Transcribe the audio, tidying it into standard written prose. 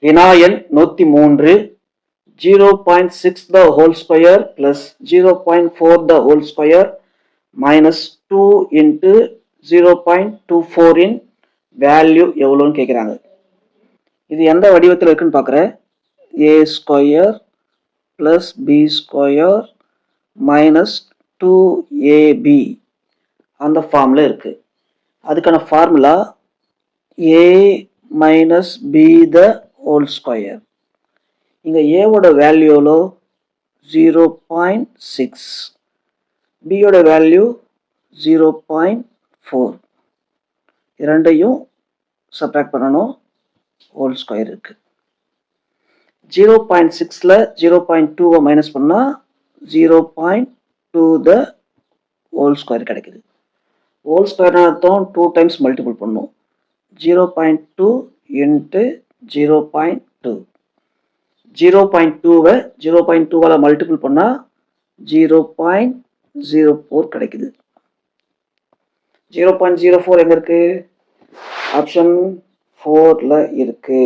வினா எண் 103 0.6 the whole square plus 0.4 the whole square minus 2 into 0.24 in value எவ்வளோன்னு கேட்குறாங்க. இது எந்த வடிவத்தில் இருக்குன்னு பார்க்குறேன். A square plus B square minus 2ab அந்த ஃபார்மில் இருக்குது. அதுக்கான formula a minus b the whole square. இங்கே ஏவோட வேல்யூ எவ்வளோ 0.6, பியோட வேல்யூ 0.4. இரண்டையும் சப்ராக்ட் பண்ணணும். ஹோல் ஸ்கொயர் இருக்குது. 0.6ல் 0.2 மைனஸ் பண்ணால் 0.2 த ஹோல் ஸ்கொயர் கிடைக்குது. ஹோல் ஸ்கொயர் அர்த்தம் 2 டைம்ஸ் மல்டிபிள் பண்ணும். 0.2 இன்ட்டு 0.2. 0.2வை 0.2வால் மல்டிபிள் பண்ணால் 0.04 கிடைக்குது. 0.04 எங்கே இருக்குது? ஆப்ஷன் 4ல் இருக்குது.